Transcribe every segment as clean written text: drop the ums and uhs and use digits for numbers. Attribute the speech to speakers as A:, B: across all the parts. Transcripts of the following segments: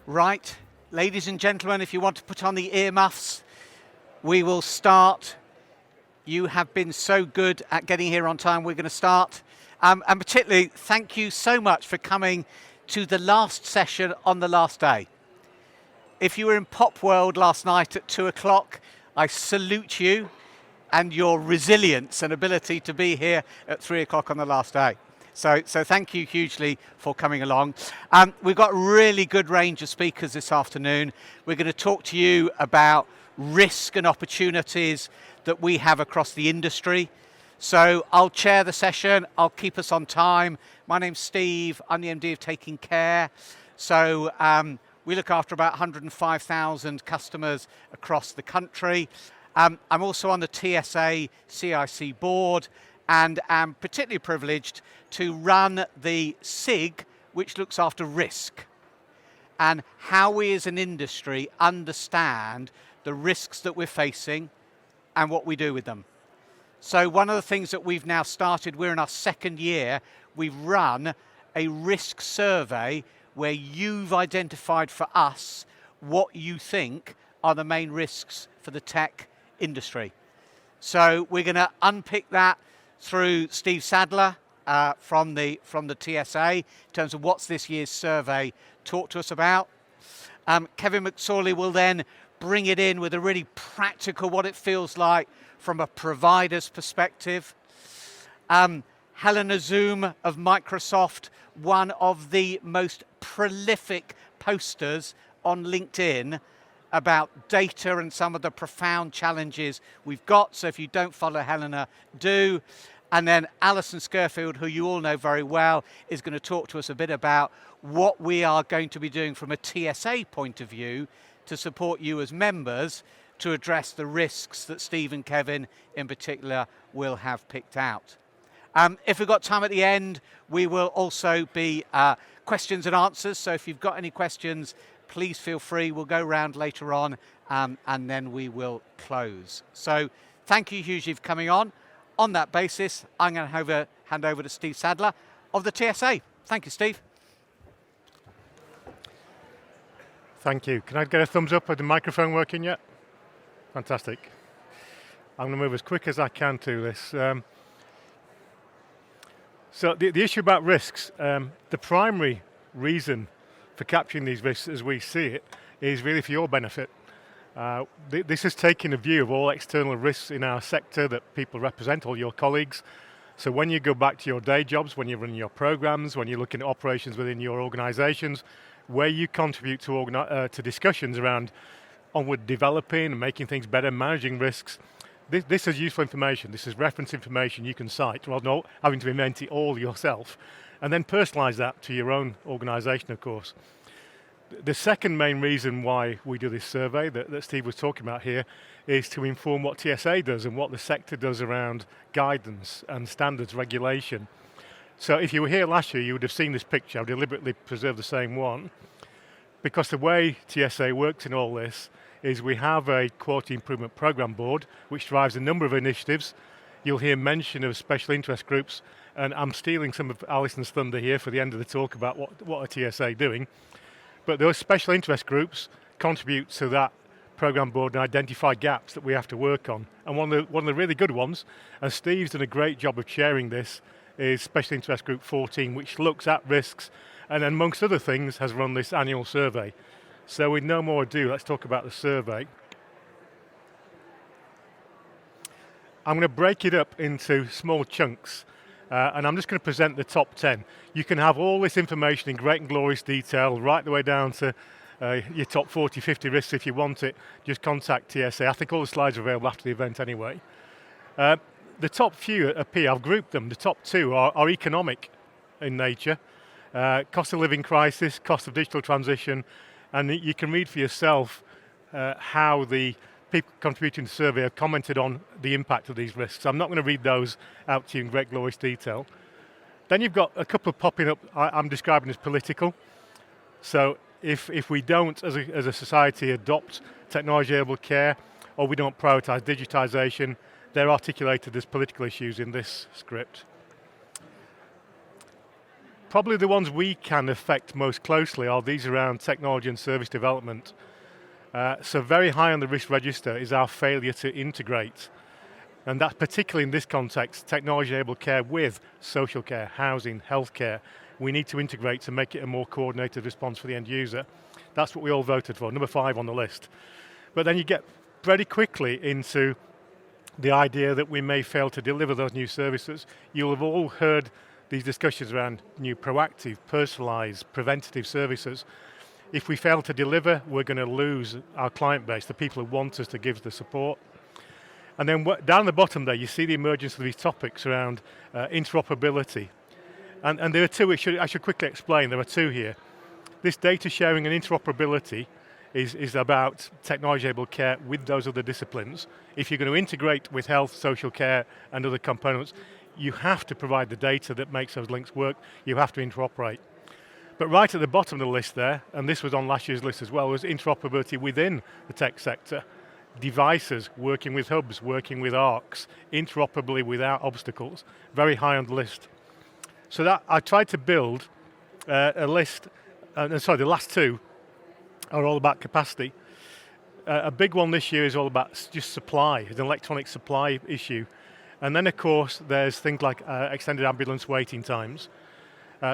A: Right, ladies and gentlemen, if you want to put on the earmuffs, we will start. You have been so good at getting here on time. We're going to start. And particularly, thank you so much for coming to the last session on the last day. If you were in Pop World last night at 2 o'clock, I salute you and your resilience and ability to be here at 3 o'clock on the last day. So thank you hugely for coming along. We've got a really good range of speakers this afternoon. We're going to talk to you about risk and opportunities that we have across the industry. So I'll chair the session. I'll keep us on time. My name's Steve. I'm the MD of Taking Care. So we look after about 105,000 customers across the country. I'm also on the TSA CIC board, and am particularly privileged to run the SIG, which looks after risk, and how we as an industry understand the risks that we're facing and what we do with them. So one of the things that we've now started, we're in our second year, we've run a risk survey where you've identified for us what you think are the main risks for the tech industry. So we're going to unpick that through Steve Sadler from the TSA in terms of what's this year's survey talk to us about. Kevin McSorley will then bring it in with a really practical what it feels like from a provider's perspective. Helena Zoom of Microsoft, one of the most prolific posters on LinkedIn about data and some of the profound challenges we've got. So if you don't follow Helena, do. And then Alison Scurfield, who you all know very well, is going to talk to us a bit about what we are going to be doing from a TSA point of view to support you as members to address the risks that Steve and Kevin in particular will have picked out. If we've got time at the end, we will also be questions and answers. So if you've got any questions, please feel free. We'll go round later on and then we will close. So thank you hugely for coming on. On that basis, I'm going to hand over to Steve Sadler of the TSA. Thank you, Steve.
B: Thank you. Can I get a thumbs up? Is the microphone working yet? Fantastic. I'm going to move as quick as I can to this. So the issue about risks, the primary reason for capturing these risks as we see it is really for your benefit. This is taking a view of all external risks in our sector that people represent, all your colleagues. So when you go back to your day jobs, when you're running your programs, when you're looking at operations within your organizations, where you contribute to discussions around onward developing and making things better, managing risks, this is useful information. This is reference information you can cite, rather than having to invent it all yourself, and then personalize that to your own organization, of course. The second main reason why we do this survey that Steve was talking about here is to inform what TSA does and what the sector does around guidance and standards regulation. So if you were here last year, you would have seen this picture. I've deliberately preserved the same one, because the way TSA works in all this is we have a quality improvement program board which drives a number of initiatives. You'll hear mention of special interest groups, and I'm stealing some of Alison's thunder here for the end of the talk about what a TSA doing. But those special interest groups contribute to that program board and identify gaps that we have to work on. And one of the really good ones, and Steve's done a great job of chairing this, is Special Interest Group 14, which looks at risks and amongst other things has run this annual survey. So with no more ado, let's talk about the survey. I'm going to break it up into small chunks, and I'm just going to present the top 10. You can have all this information in great and glorious detail, right the way down to your top 40, 50 risks if you want it. Just contact TSA. I think all the slides are available after the event anyway. The top few appear, I've grouped them. The top two are economic in nature. Cost of living crisis, cost of digital transition, and you can read for yourself how the people contributing to the survey have commented on the impact of these risks. I'm not going to read those out to you in great glorious detail. Then you've got a couple of popping up I'm describing as political. So if we don't, as a society, adopt technology-enabled care, or we don't prioritise digitisation, they're articulated as political issues in this script. Probably the ones we can affect most closely are these around technology and service development. So very high on the risk register is our failure to integrate. And that's particularly in this context, technology-enabled care with social care, housing, healthcare. We need to integrate to make it a more coordinated response for the end user. That's what we all voted for, number 5 on the list. But then you get very quickly into the idea that we may fail to deliver those new services. You'll have all heard these discussions around new proactive, personalised, preventative services. If we fail to deliver, we're going to lose our client base, the people who want us to give the support. And then down the bottom there, you see the emergence of these topics around interoperability. And there are two, I should quickly explain, there are two here. This data sharing and interoperability is about technology-enabled care with those other disciplines. If you're going to integrate with health, social care, and other components, you have to provide the data that makes those links work. You have to interoperate. But right at the bottom of the list there, and this was on last year's list as well, was interoperability within the tech sector. Devices, working with hubs, working with ARCs, interoperably without obstacles, very high on the list. So that I tried to build a list, the last two are all about capacity. A big one this year is all about just supply, an electronic supply issue. And then of course there's things like extended ambulance waiting times.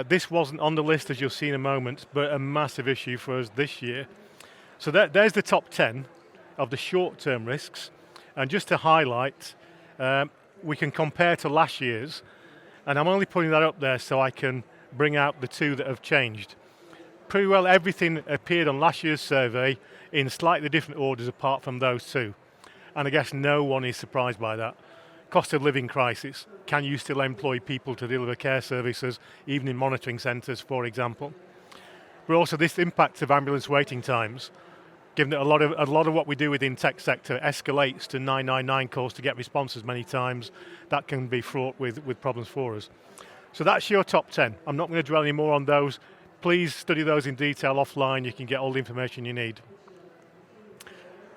B: This wasn't on the list, as you'll see in a moment, but a massive issue for us this year. So there's the top 10 of the short-term risks. And just to highlight, we can compare to last year's, and I'm only putting that up there so I can bring out the two that have changed. Pretty well everything appeared on last year's survey in slightly different orders apart from those two. And I guess no one is surprised by that. Cost of living crisis. Can you still employ people to deliver care services, even in monitoring centres, for example? But also this impact of ambulance waiting times, given that a lot of what we do within tech sector escalates to 999 calls to get responses many times, that can be fraught with problems for us. So that's your top 10. I'm not going to dwell any more on those. Please study those in detail offline. You can get all the information you need.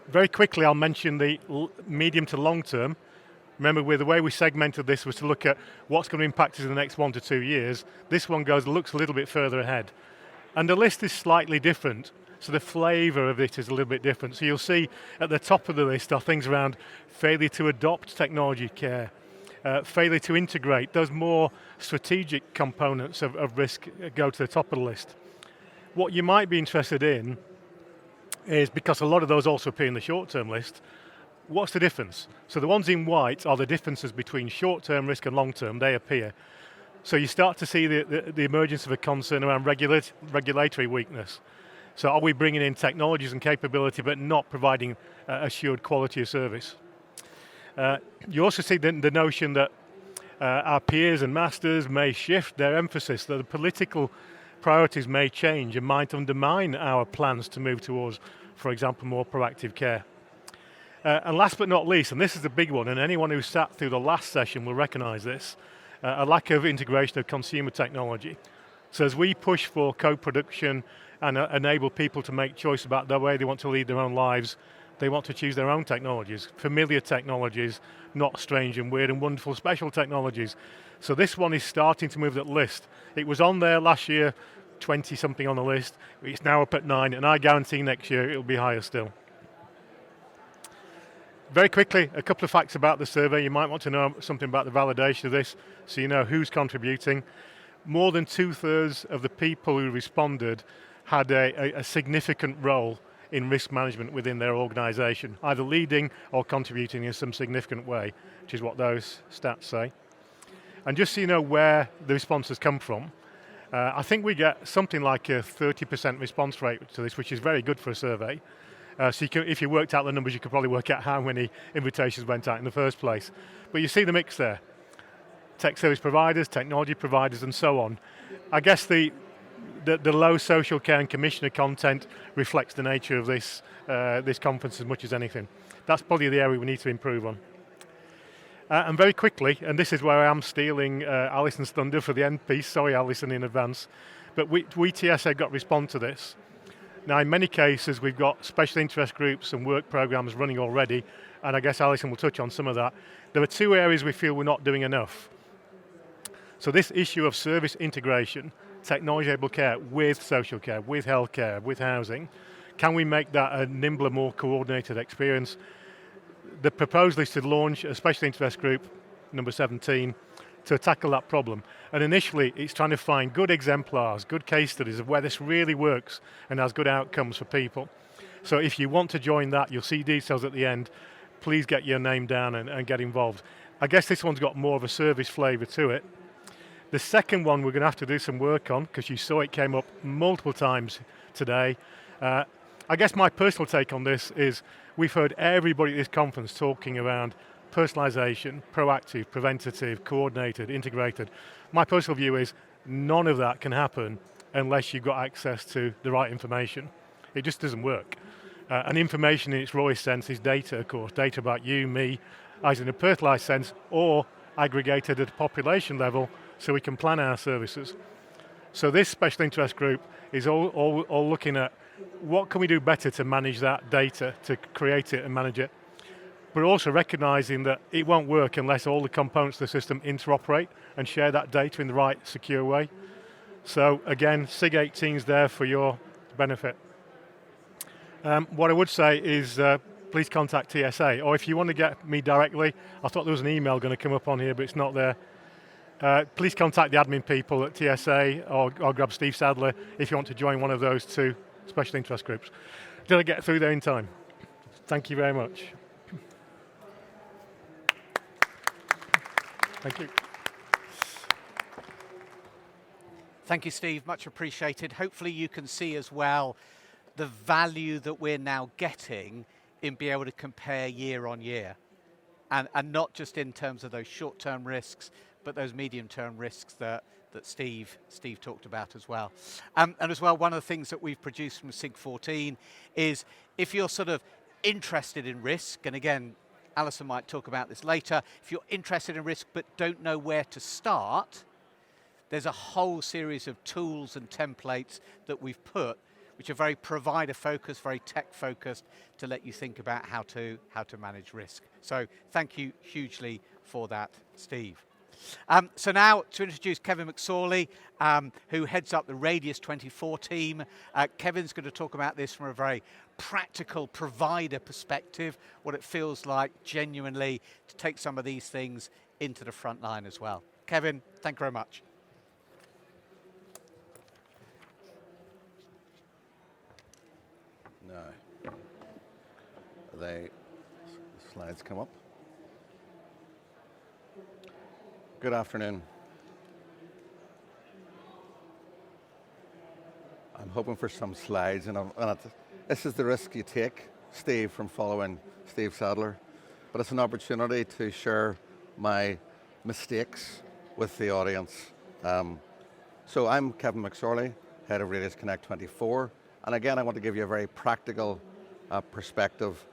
B: Very quickly, I'll mention the medium to long term. Remember, the way we segmented this was to look at what's going to impact us in the next 1 to 2 years. This one looks a little bit further ahead. And the list is slightly different, so the flavour of it is a little bit different. So you'll see at the top of the list are things around failure to adopt technology care, failure to integrate. Those more strategic components of risk go to the top of the list. What you might be interested in is, because a lot of those also appear in the short-term list, what's the difference? So the ones in white are the differences between short-term risk and long-term. They appear. So you start to see the emergence of a concern around regulatory weakness. So are we bringing in technologies and capability but not providing assured quality of service? You also see the notion that our peers and masters may shift their emphasis, that the political priorities may change and might undermine our plans to move towards, for example, more proactive care. And last but not least, and this is the big one, and anyone who sat through the last session will recognise this, a lack of integration of consumer technology. So as we push for co-production and enable people to make choice about the way they want to lead their own lives, they want to choose their own technologies, familiar technologies, not strange and weird and wonderful special technologies. So this one is starting to move that list. It was on there last year, 20 something on the list. It's now up at 9, and I guarantee next year it'll be higher still. Very quickly, a couple of facts about the survey. You might want to know something about the validation of this, so you know who's contributing. More than 2/3 of the people who responded had a significant role in risk management within their organisation, either leading or contributing in some significant way, which is what those stats say. And just so you know where the responses come from, I think we get something like a 30% response rate to this, which is very good for a survey. So if you worked out the numbers, you could probably work out how many invitations went out in the first place. But you see the mix there. Tech service providers, technology providers, and so on. I guess the low social care and commissioner content reflects the nature of this conference as much as anything. That's probably the area we need to improve on. And very quickly, and this is where I am stealing Alison's thunder for the end piece, sorry Alison in advance, but we TSA got respond to this. Now in many cases we've got special interest groups and work programs running already, and I guess Alison will touch on some of that. There are 2 areas we feel we're not doing enough. So this issue of service integration technology-enabled care with social care, with healthcare, with housing? Can we make that a nimbler, more coordinated experience? The proposal is to launch a special interest group, number 17, to tackle that problem. And initially, it's trying to find good exemplars, good case studies of where this really works and has good outcomes for people. So if you want to join that, you'll see details at the end. Please get your name down and get involved. I guess this one's got more of a service flavour to it. The second one we're going to have to do some work on, because you saw it came up multiple times today. I guess my personal take on this is we've heard everybody at this conference talking around personalization, proactive, preventative, coordinated, integrated. My personal view is none of that can happen unless you've got access to the right information. It just doesn't work. And information in its rawest sense is data, of course, data about you, me, either in a personalized sense or aggregated at a population level so we can plan our services. So this special interest group is all looking at what can we do better to manage that data, to create it and manage it, but also recognizing that it won't work unless all the components of the system interoperate and share that data in the right, secure way. So again, SIG 18 is there for your benefit. What I would say is please contact TSA, or if you want to get me directly, I thought there was an email going to come up on here, but it's not there. Please contact the admin people at TSA or grab Steve Sadler if you want to join one of those two special interest groups. Did I get through there in time? Thank you very much. Thank you.
A: Thank you, Steve, much appreciated. Hopefully you can see as well the value that we're now getting in being able to compare year on year. And not just in terms of those short-term risks, but those medium-term risks that Steve talked about as well. And as well, one of the things that we've produced from SIG 14 is if you're sort of interested in risk, and again, Alison might talk about this later, if you're interested in risk but don't know where to start, there's a whole series of tools and templates that we've put which are very provider focused, very tech focused, to let you think about how to manage risk. So thank you hugely for that, Steve. So now to introduce Kevin McSorley, who heads up the Radius 24 team. Kevin's going to talk about this from a very practical provider perspective, what it feels like genuinely to take some of these things into the front line as well. Kevin, thank you very much.
C: No. The slides come up. Good afternoon. I'm hoping for some slides, and this is the risk you take, Steve, from following Steve Sadler, but it's an opportunity to share my mistakes with the audience. So I'm Kevin McSorley, head of Radius Connect 24, and again, I want to give you a very practical perspective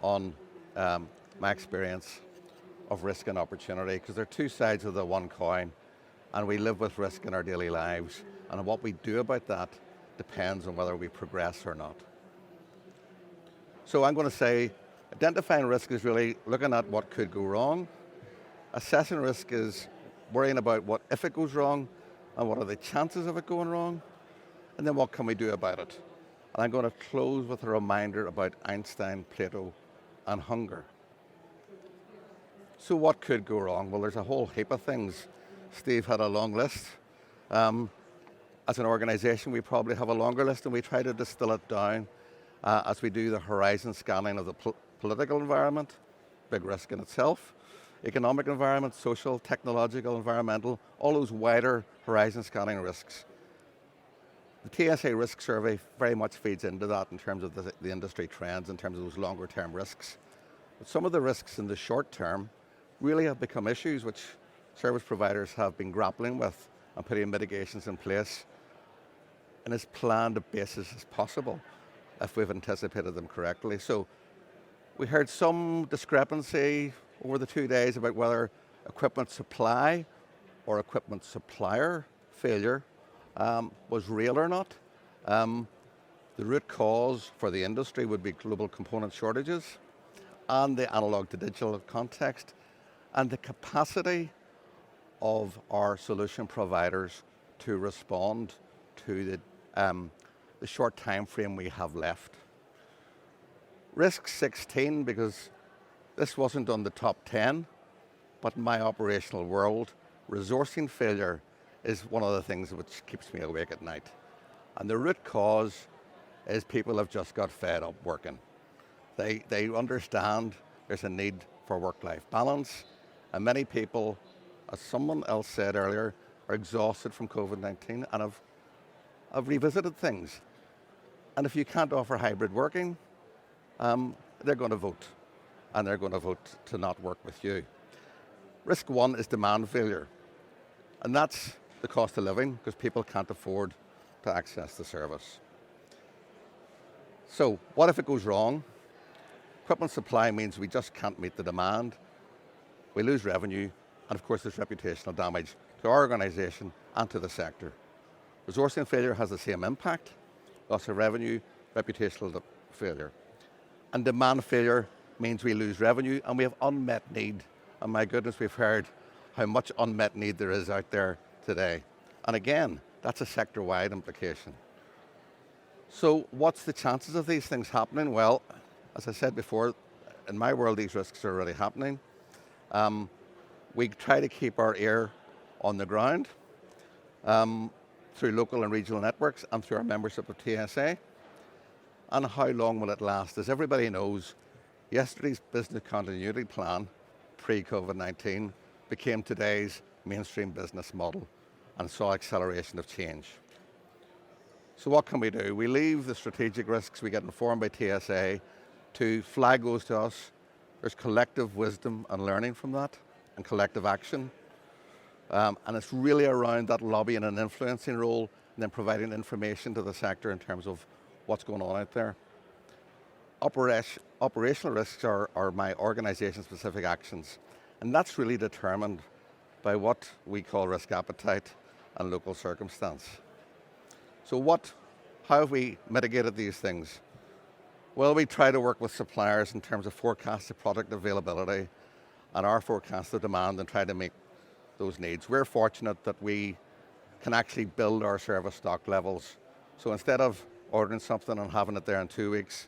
C: on my experience of risk and opportunity, because they're two sides of the one coin, and we live with risk in our daily lives, and what we do about that depends on whether we progress or not. So I'm going to say, identifying risk is really looking at what could go wrong. Assessing risk is worrying about what if it goes wrong, and what are the chances of it going wrong, and then what can we do about it. And I'm going to close with a reminder about Einstein, Plato, and hunger. So what could go wrong? Well, there's a whole heap of things. Steve had a long list. As an organization, we probably have a longer list, and we try to distill it down as we do the horizon scanning of the political environment, big risk in itself, economic environment, social, technological, environmental, all those wider horizon scanning risks. The TSA risk survey very much feeds into that in terms of the industry trends, in terms of those longer term risks. But some of the risks in the short term really have become issues which service providers have been grappling with and putting mitigations in place in as planned a basis as possible if we've anticipated them correctly. So we heard some discrepancy over the 2 days about whether equipment supply or equipment supplier failure was real or not. The root cause for the industry would be global component shortages and the analog to digital context, and the capacity of our solution providers to respond to the short time frame we have left. Risk 16, because this wasn't on the top 10, but in my operational world, resourcing failure is one of the things which keeps me awake at night. And the root cause is people have just got fed up working. They understand there's a need for work-life balance, and many people, as someone else said earlier, are exhausted from COVID-19 and have revisited things. And if you can't offer hybrid working, they're going to vote, and they're going to vote to not work with you. Risk 1 is demand failure, and that's the cost of living, because people can't afford to access the service. So what if it goes wrong? Equipment supply means we just can't meet the demand. We lose revenue, and of course there's reputational damage to our organisation and to the sector. Resourcing failure has the same impact: loss of revenue, reputational failure. And demand failure means we lose revenue and we have unmet need. And my goodness, we've heard how much unmet need there is out there today. And again, that's a sector-wide implication. So what's the chances of these things happening? Well, as I said before, in my world, these risks are already happening. We try to keep our ear on the ground through local and regional networks and through our membership of TSA. And how long will it last? As everybody knows, yesterday's business continuity plan, pre-COVID-19, became today's mainstream business model and saw acceleration of change. So what can we do? We leave the strategic risks, we get informed by TSA to flag those to us. There's collective wisdom and learning from that, and collective action. And it's really around that lobbying and influencing role, and then providing information to the sector in terms of what's going on out there. Operational risks are my organisation-specific actions, and that's really determined by what we call risk appetite and local circumstance. So how have we mitigated these things? Well, we try to work with suppliers in terms of forecasted product availability and our forecasted demand and try to meet those needs. We're fortunate that we can actually build our service stock levels. So instead of ordering something and having it there in 2 weeks,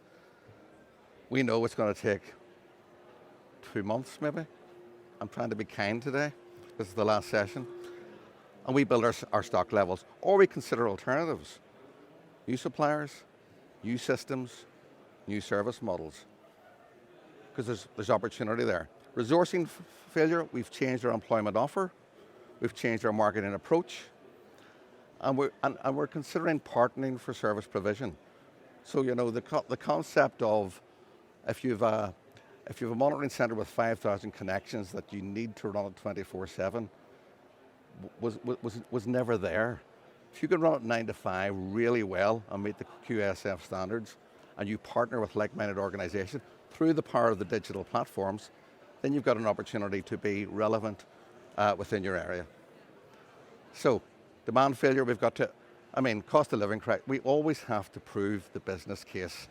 C: we know it's going to take 2 months maybe. I'm trying to be kind today. This is the last session. And we build our stock levels, or we consider alternatives. New suppliers, new systems, new service models, because there's opportunity there. Resourcing failure, we've changed our employment offer, we've changed our marketing approach, and we're considering partnering for service provision. So the concept of if you have a monitoring centre with 5,000 connections that you need to run it 24/7 was never there. If you can run it 9 to 5 really well and meet the QSF standards, and you partner with like-minded organisations through the power of the digital platforms, then you've got an opportunity to be relevant within your area. So, demand failure, cost of living crisis, we always have to prove the business case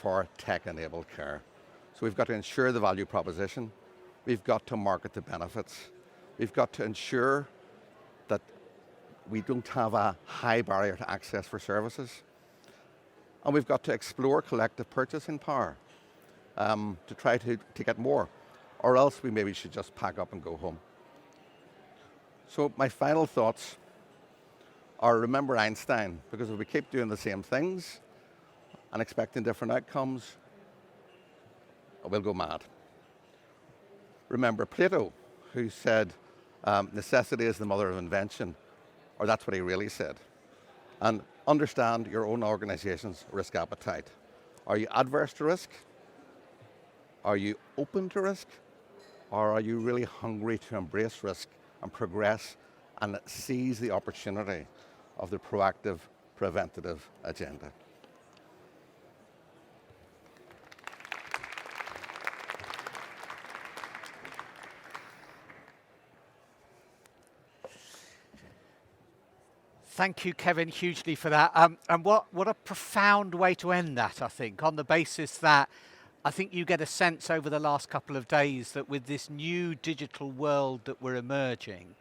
C: for tech-enabled care. So we've got to ensure the value proposition, we've got to market the benefits, we've got to ensure that we don't have a high barrier to access for services, and we've got to explore collective purchasing power to try to get more, or else we maybe should just pack up and go home. So my final thoughts are, remember Einstein, because if we keep doing the same things and expecting different outcomes, we'll go mad. Remember Plato, who said, necessity is the mother of invention, or that's what he really said. And understand your own organization's risk appetite. Are you adverse to risk? Are you open to risk? Or are you really hungry to embrace risk and progress and seize the opportunity of the proactive, preventative agenda?
A: Thank you, Kevin, hugely for that. And what a profound way to end that, I think, on the basis that I think you get a sense over the last couple of days that with this new digital world that we're emerging,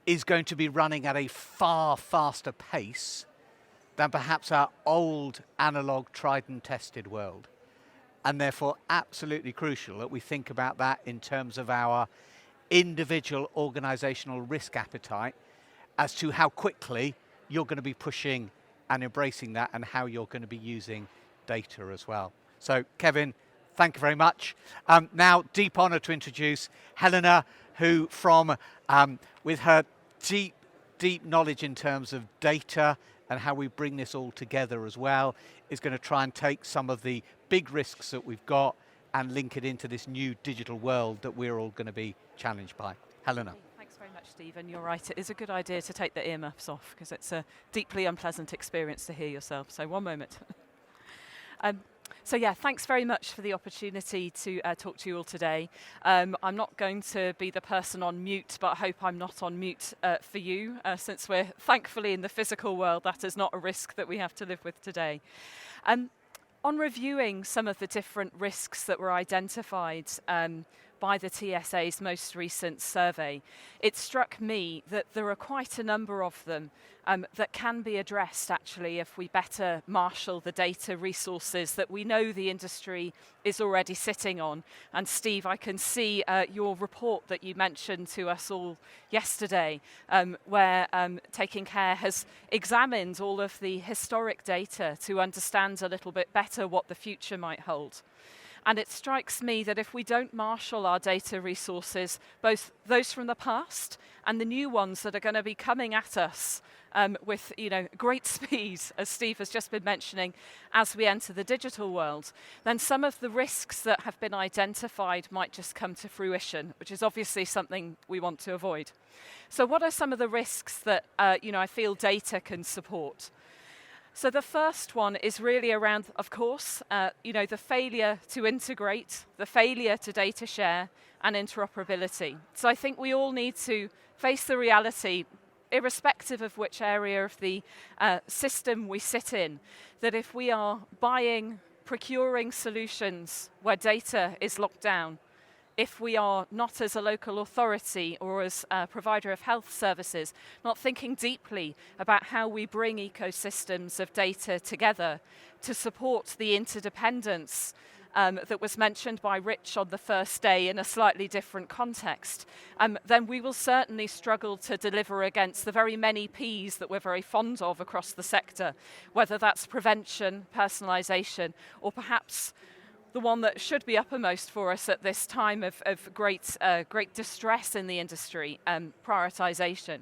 A: is going to be running at a far faster pace than perhaps our old analog tried and tested world. And therefore absolutely crucial that we think about that in terms of our individual organizational risk appetite as to how quickly you're going to be pushing and embracing that and how you're going to be using data as well. So Kevin, thank you very much. Now, deep honor to introduce Helena, who with her deep knowledge in terms of data and how we bring this all together as well, is going to try and take some of the big risks that we've got and link it into this new digital world that we're all going to be challenged by. Helena.
D: Thanks very much, Stephen. You're right. It is a good idea to take the earmuffs off because it's a deeply unpleasant experience to hear yourself. So one moment. So yeah, thanks very much for the opportunity to talk to you all today. I'm not going to be the person on mute, but I hope I'm not on mute for you, since we're thankfully in the physical world. That is not a risk that we have to live with today. On reviewing some of the different risks that were identified by the TSA's most recent survey, it struck me that there are quite a number of them that can be addressed actually if we better marshal the data resources that we know the industry is already sitting on. And Steve, I can see your report that you mentioned to us all yesterday, where Taking Care has examined all of the historic data to understand a little bit better what the future might hold. And it strikes me that if we don't marshal our data resources, both those from the past and the new ones that are going to be coming at us with great speed, as Steve has just been mentioning, as we enter the digital world, then some of the risks that have been identified might just come to fruition, which is obviously something we want to avoid. So what are some of the risks that I feel data can support? So the first one is really around, of course, the failure to integrate, the failure to data share, and interoperability. So I think we all need to face the reality, irrespective of which area of the system we sit in, that if we are procuring solutions where data is locked down, if we are not as a local authority or as a provider of health services, not thinking deeply about how we bring ecosystems of data together to support the interdependence that was mentioned by Rich on the first day in a slightly different context, then we will certainly struggle to deliver against the very many Ps that we're very fond of across the sector, whether that's prevention, personalisation, or perhaps the one that should be uppermost for us at this time of great distress in the industry, prioritisation.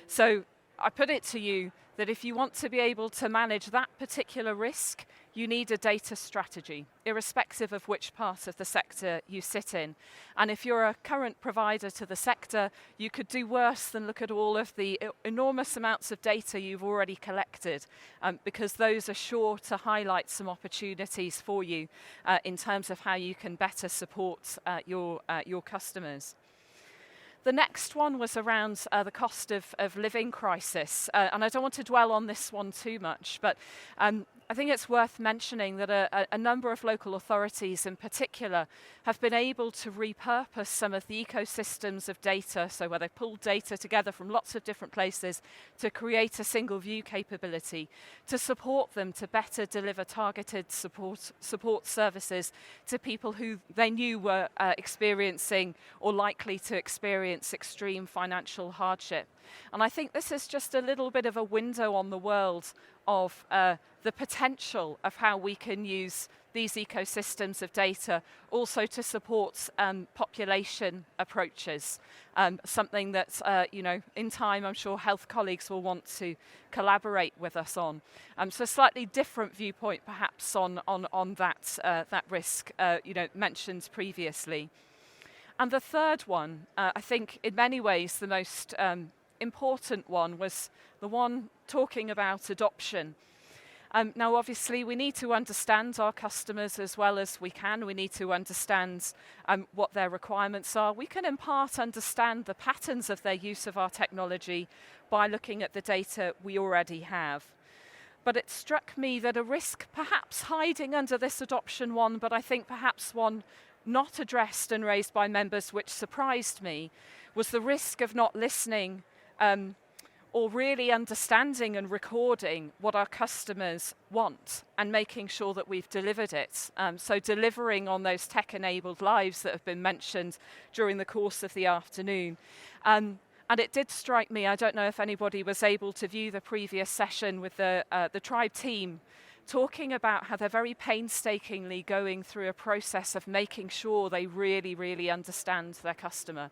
D: So I put it to you that if you want to be able to manage that particular risk, you need a data strategy, irrespective of which part of the sector you sit in. And if you're a current provider to the sector, you could do worse than look at all of the enormous amounts of data you've already collected, because those are sure to highlight some opportunities for you in terms of how you can better support your customers. The next one was around the cost of living crisis, and I don't want to dwell on this one too much, but I think it's worth mentioning that a number of local authorities in particular have been able to repurpose some of the ecosystems of data, so where they pulled data together from lots of different places to create a single view capability, to support them to better deliver targeted support services to people who they knew were experiencing or likely to experience extreme financial hardship. And I think this is just a little bit of a window on the world of the potential of how we can use these ecosystems of data also to support population approaches, something that, in time I'm sure health colleagues will want to collaborate with us on. So a slightly different viewpoint perhaps on that risk mentioned previously. And the third one, I think in many ways the most important one, was the one talking about adoption. Now obviously we need to understand our customers as well as we can. We need to understand what their requirements are. We can in part understand the patterns of their use of our technology by looking at the data we already have. But it struck me that a risk perhaps hiding under this adoption one, but I think perhaps one not addressed and raised by members which surprised me, was the risk of not listening or really understanding and recording what our customers want and making sure that we've delivered it. So delivering on those tech-enabled lives that have been mentioned during the course of the afternoon. And it did strike me, I don't know if anybody was able to view the previous session with the Tribe team, talking about how they're very painstakingly going through a process of making sure they really, really understand their customer.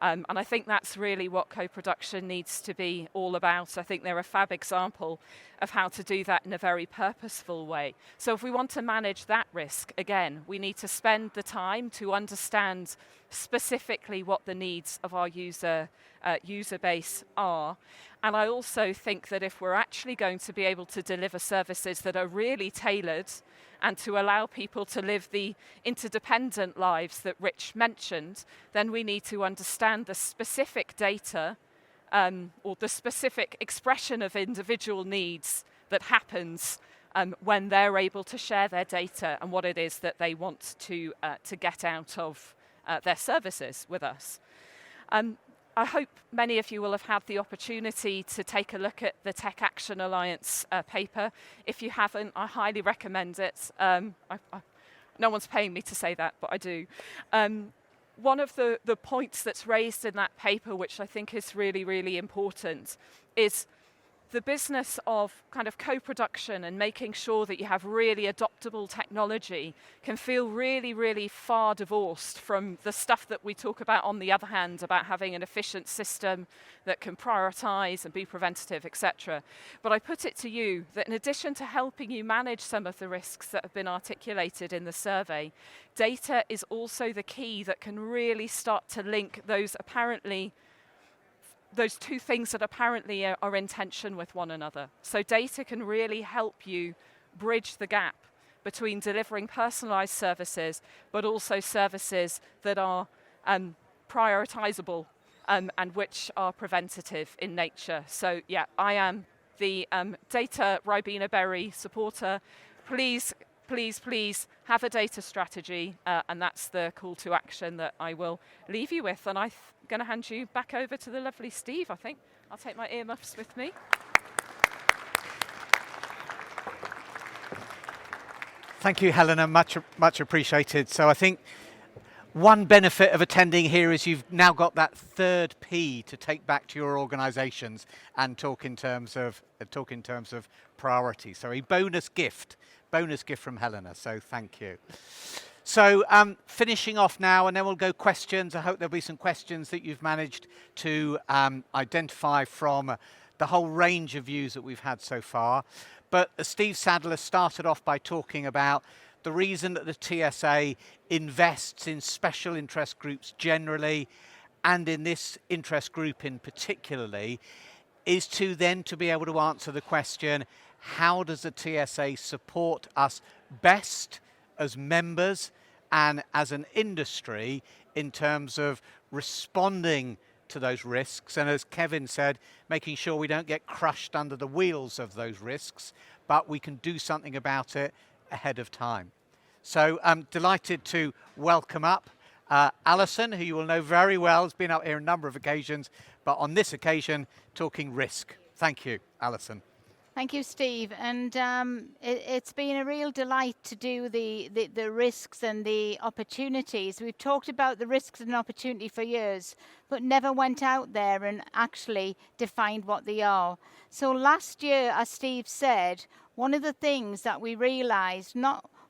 D: And I think that's really what co-production needs to be all about. I think they're a fab example of how to do that in a very purposeful way. So if we want to manage that risk, again, we need to spend the time to understand specifically what the needs of our user base are. And I also think that if we're actually going to be able to deliver services that are really tailored and to allow people to live the interdependent lives that Rich mentioned, then we need to understand the specific data or the specific expression of individual needs that happens when they're able to share their data and what it is that they want to get out of their services with us. I hope many of you will have had the opportunity to take a look at the Tech Action Alliance paper. If you haven't, I highly recommend it. No one's paying me to say that, but I do. One of the points that's raised in that paper, which I think is really, really important, is the business of kind of co-production and making sure that you have really adoptable technology can feel really, really far divorced from the stuff that we talk about on the other hand, about having an efficient system that can prioritize and be preventative, etc. But I put it to you that in addition to helping you manage some of the risks that have been articulated in the survey, data is also the key that can really start to link those two things that apparently are in tension with one another. So data can really help you bridge the gap between delivering personalized services, but also services that are prioritizable and which are preventative in nature. So yeah, I am the data Ribena Berry supporter. Please, please, please have a data strategy, and that's the call to action that I will leave you with. And I'm going to hand you back over to the lovely Steve, I think. I'll take my earmuffs with me.
A: Thank you, Helena, much appreciated. So I think one benefit of attending here is you've now got that third P to take back to your organisations and talk in terms of priority. So a bonus gift from Helena. So thank you. So finishing off now, and then we'll go questions. I hope there'll be some questions that you've managed to identify from the whole range of views that we've had so far. But Steve Sadler started off by talking about the reason that the TSA invests in special interest groups generally, and in this interest group in particularly, is to be able to answer the question, how does the TSA support us best as members and as an industry in terms of responding to those risks, and as Kevin said, making sure we don't get crushed under the wheels of those risks, but we can do something about it ahead of time. So I'm delighted to welcome up Alison, who you will know very well, has been up here a number of occasions, but on this occasion, talking risk. Thank you, Alison.
E: Thank you, Steve. And it's been a real delight to do the risks and the opportunities. We've talked about the risks and opportunity for years, but never went out there and actually defined what they are. So last year, as Steve said, one of the things that we realized,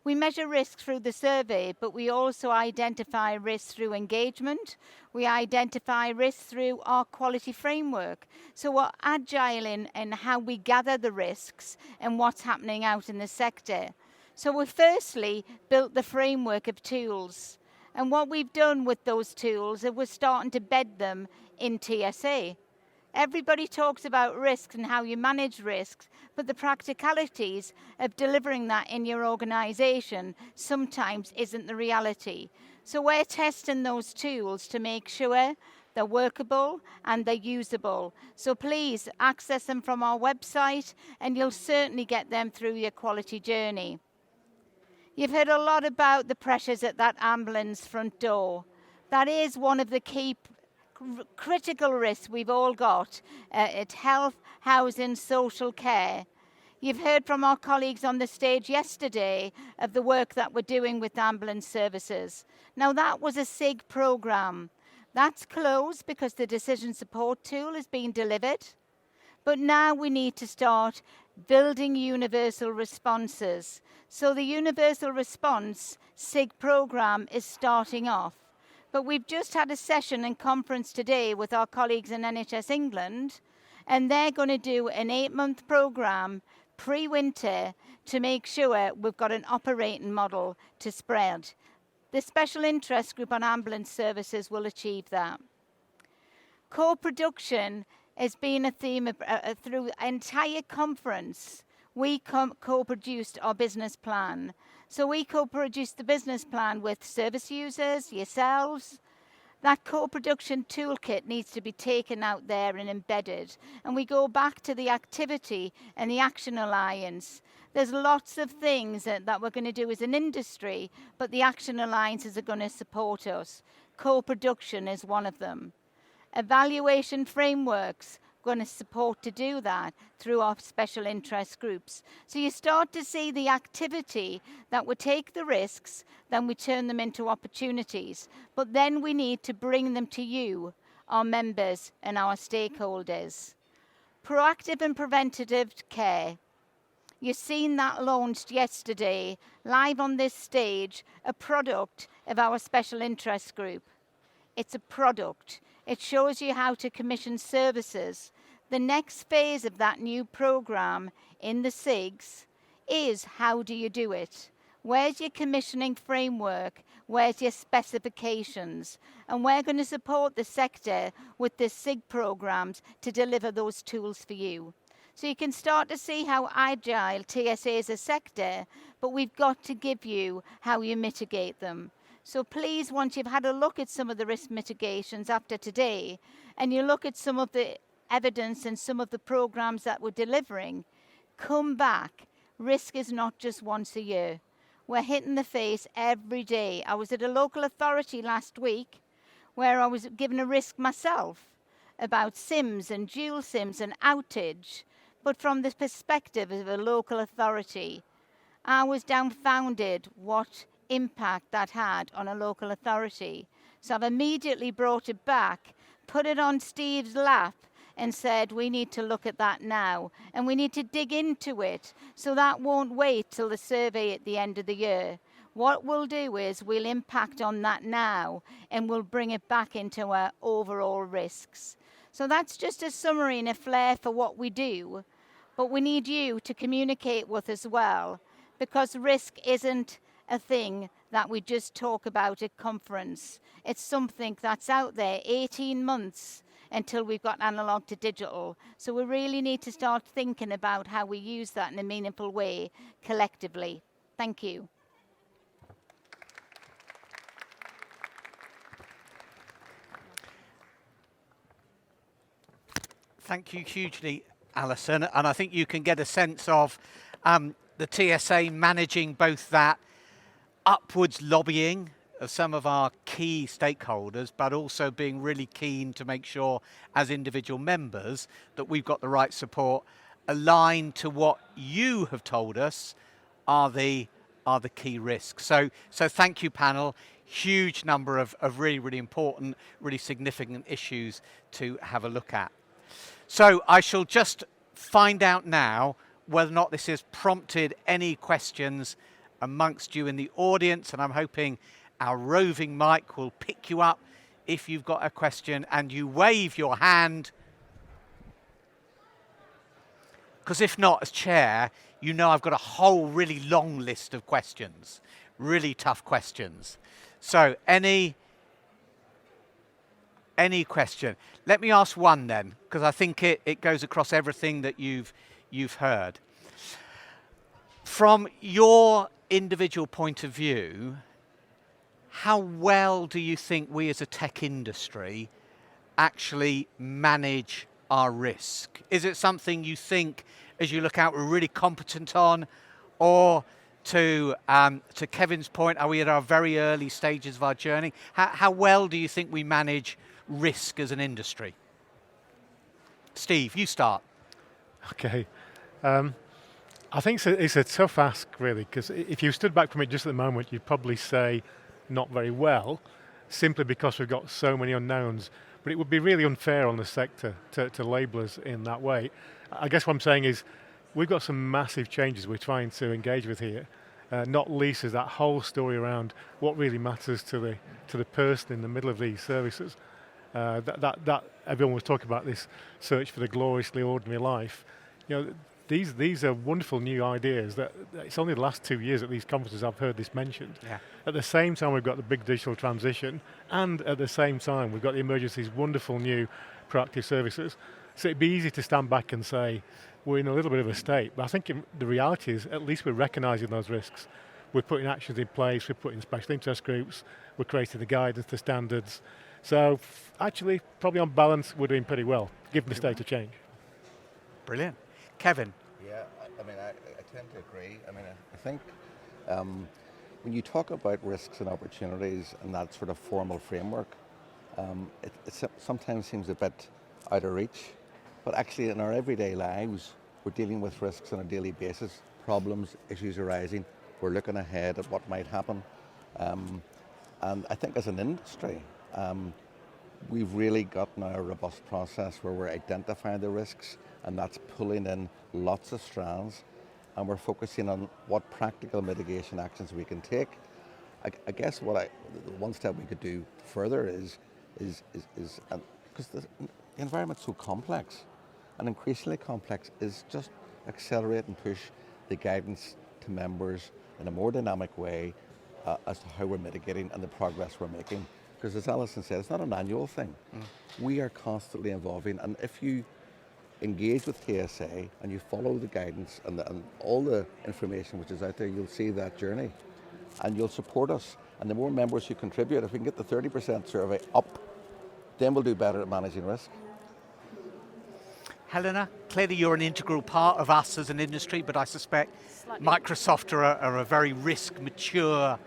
E: we measure risk through the survey, but we also identify risk through engagement. We identify risk through our quality framework. So we're agile in how we gather the risks and what's happening out in the sector. So we firstly built the framework of tools. And what we've done with those tools is we're starting to bed them in TSA. Everybody talks about risks and how you manage risks, but the practicalities of delivering that in your organization sometimes isn't the reality. So we're testing those tools to make sure they're workable and they're usable. So please access them from our website, and you'll certainly get them through your quality journey. You've heard a lot about the pressures at that ambulance front door. That is one of the key critical risks we've all got at health, housing, social care. You've heard from our colleagues on the stage yesterday of the work that we're doing with ambulance services. Now that was a SIG programme. That's closed because the decision support tool is being delivered. But now we need to start building universal responses. So the universal response SIG programme is starting off. But we've just had a session and conference today with our colleagues in NHS England, and they're going to do an 8-month programme pre-winter to make sure we've got an operating model to spread. The special interest group on ambulance services will achieve that. Co-production has been a theme through the entire conference. We co-produced our business plan. So we co-produced the business plan with service users, yourselves. That co-production toolkit needs to be taken out there and embedded. And we go back to the activity and the Action Alliance. There's lots of things that we're going to do as an industry, but the Action Alliances are going to support us. Co-production is one of them. Evaluation frameworks, going to support to do that through our special interest groups. So you start to see the activity that we take the risks, then we turn them into opportunities. But then we need to bring them to you, our members and our stakeholders. Proactive and preventative care. You've seen that launched yesterday, live on this stage, a product of our special interest group. It's a product. It shows you how to commission services. The next phase of that new program in the SIGs is how do you do it? Where's your commissioning framework? Where's your specifications? And we're going to support the sector with the SIG programs to deliver those tools for you. So you can start to see how agile TSA is a sector, but we've got to give you how you mitigate them. So please, once you've had a look at some of the risk mitigations after today, and you look at some of the evidence and some of the programs that we're delivering, come back. Risk is not just once a year. We're hitting the face every day. I was at a local authority last week where I was given a risk myself about SIMs and dual SIMs and outage, but from the perspective of a local authority, I was dumbfounded what impact that had on a local authority. So I've immediately brought it back, put it on Steve's lap and said, we need to look at that now and we need to dig into it. So that won't wait till the survey at the end of the year. What we'll do is we'll impact on that now and we'll bring it back into our overall risks. So that's just a summary and a flair for what we do. But we need you to communicate with us well, because risk isn't a thing that we just talk about at conference. It's something that's out there 18 months until we've got analog to digital. So we really need to start thinking about how we use that in a meaningful way collectively. Thank you.
A: Thank you hugely, Alison. And I think you can get a sense of the TSA managing both that upwards lobbying of some of our key stakeholders, but also being really keen to make sure as individual members that we've got the right support aligned to what you have told us are the key risks. So thank you, panel. Huge number of really, really important, really significant issues to have a look at. So I shall just find out now whether or not this has prompted any questions amongst you in the audience, and I'm hoping our roving mic will pick you up if you've got a question and you wave your hand. Because if not, as chair, you know I've got a whole really long list of questions, really tough questions. So any question? Let me ask one then, because I think it goes across everything that you've heard. From your individual point of view, how well do you think we as a tech industry actually manage our risk? Is it something you think, as you look out, we're really competent on? Or to Kevin's point, are we at our very early stages of our journey? How well do you think we manage risk as an industry? Steve, you start.
B: Okay. I think it's a tough ask, really, because if you stood back from it just at the moment, you'd probably say not very well, simply because we've got so many unknowns. But it would be really unfair on the sector to label us in that way. I guess what I'm saying is we've got some massive changes we're trying to engage with here, not least is that whole story around what really matters to the person in the middle of these services. That everyone was talking about, this search for the gloriously ordinary life. These are wonderful new ideas that it's only the last 2 years at these conferences I've heard this mentioned.
A: Yeah.
B: At the same time, we've got the big digital transition, and at the same time, we've got the emergence of these wonderful new proactive services. So it'd be easy to stand back and say, we're in a little bit of a state, but I think the reality is at least we're recognising those risks. We're putting actions in place, we're putting special interest groups, we're creating the guidance, the standards. So actually, probably on balance, we're doing pretty well, given the state of change.
A: Brilliant. Kevin?
C: Yeah, I tend to agree. I think when you talk about risks and opportunities and that sort of formal framework, it sometimes seems a bit out of reach. But actually in our everyday lives, we're dealing with risks on a daily basis, problems, issues arising. We're looking ahead at what might happen. And I think as an industry, we've really got now a robust process where we're identifying the risks, and that's pulling in lots of strands, and we're focusing on what practical mitigation actions we can take. I guess the one step we could do further is because the environment's so complex and increasingly complex, is just accelerate and push the guidance to members in a more dynamic way as to how we're mitigating and the progress we're making. Because as Alison said, it's not an annual thing. We are constantly evolving, and if you engage with TSA and you follow the guidance and all the information which is out there, you'll see that journey and you'll support us. And the more members who contribute, if we can get the 30% survey up, then we'll do better at managing risk.
A: Helena, clearly you're an integral part of us as an industry, but I suspect Microsoft are a very risk mature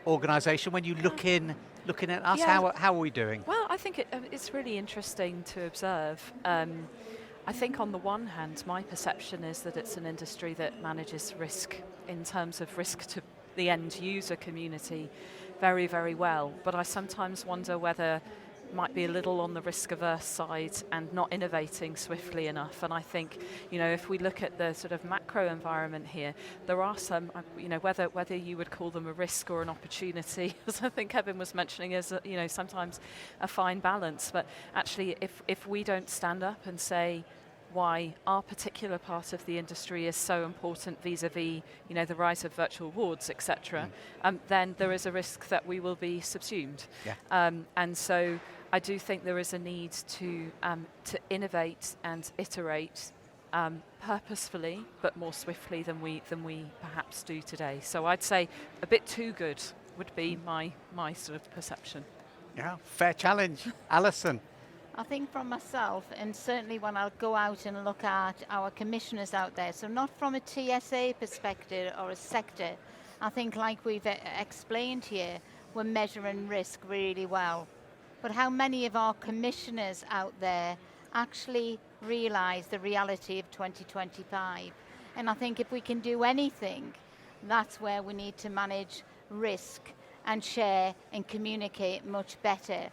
A: organisation. When you look in, looking at us, how are we doing?
D: Well, I think it's really interesting to observe. I think on the one hand, my perception is that it's an industry that manages risk in terms of risk to the end user community very, very well. But I sometimes wonder whether it might be a little on the risk averse side and not innovating swiftly enough. And I think, if we look at the sort of macro environment here, there are some, whether you would call them a risk or an opportunity, as I think Kevin was mentioning, is sometimes a fine balance. But actually, if we don't stand up and say why our particular part of the industry is so important vis-a-vis, the rise of virtual wards, etc., then there is a risk that we will be subsumed.
A: Yeah.
D: And so I do think there is a need to innovate and iterate purposefully, but more swiftly than we perhaps do today. So I'd say a bit too good would be my sort of perception.
A: Yeah, fair challenge. Alison?
E: I think from myself, and certainly when I'll go out and look at our commissioners out there, so not from a TSA perspective or a sector, I think like we've explained here, we're measuring risk really well. But how many of our commissioners out there actually realise the reality of 2025? And I think if we can do anything, that's where we need to manage risk and share and communicate much better.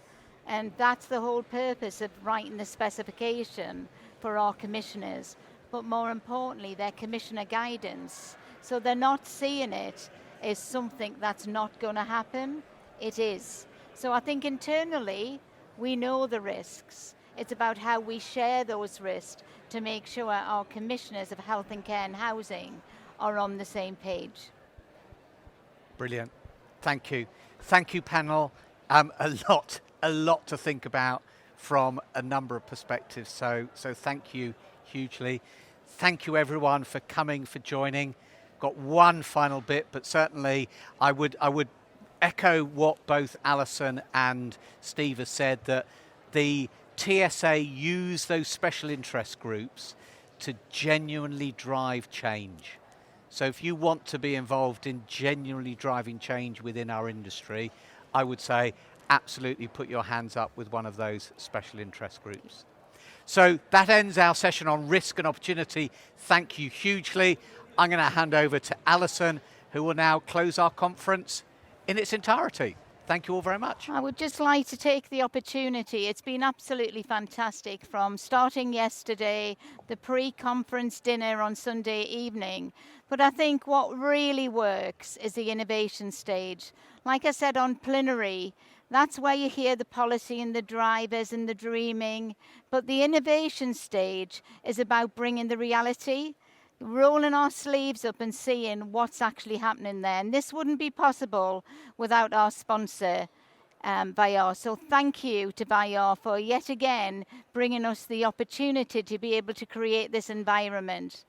E: And that's the whole purpose of writing the specification for our commissioners, but more importantly, their commissioner guidance. So they're not seeing it as something that's not going to happen. It is. So I think internally, we know the risks. It's about how we share those risks to make sure our commissioners of health and care and housing are on the same page.
A: Brilliant. Thank you. Thank you, panel. A lot to think about from a number of perspectives. So thank you hugely. Thank you everyone for coming, for joining. Got one final bit, but certainly I would echo what both Alison and Steve have said, that the TSA use those special interest groups to genuinely drive change. So if you want to be involved in genuinely driving change within our industry, I would say absolutely put your hands up with one of those special interest groups. So that ends our session on risk and opportunity. Thank you hugely. I'm going to hand over to Alison, who will now close our conference in its entirety. Thank you all very much.
E: I would just like to take the opportunity. It's been absolutely fantastic from starting yesterday, the pre-conference dinner on Sunday evening. But I think what really works is the innovation stage. Like I said on plenary, that's where you hear the policy and the drivers and the dreaming. But the innovation stage is about bringing the reality, rolling our sleeves up and seeing what's actually happening there. And this wouldn't be possible without our sponsor, Bayar. So thank you to Bayar for yet again bringing us the opportunity to be able to create this environment.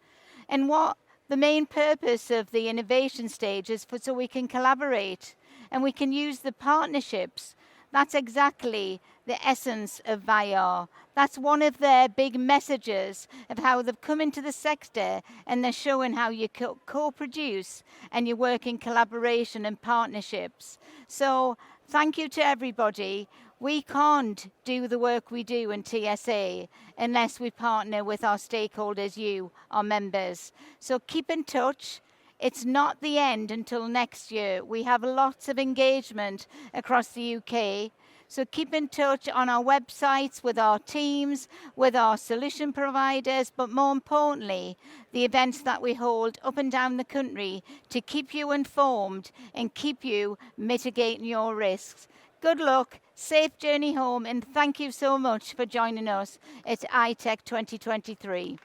E: And what the main purpose of the innovation stage is so we can collaborate and we can use the partnerships. That's exactly the essence of Bayar. That's one of their big messages of how they've come into the sector, and they're showing how you co-produce and you work in collaboration and partnerships. So thank you to everybody. We can't do the work we do in TSA unless we partner with our stakeholders, you, our members. So keep in touch. It's not the end until next year. We have lots of engagement across the UK. So keep in touch on our websites with our teams, with our solution providers, but more importantly, the events that we hold up and down the country to keep you informed and keep you mitigating your risks. Good luck, safe journey home, and thank you so much for joining us at ITEC 2023.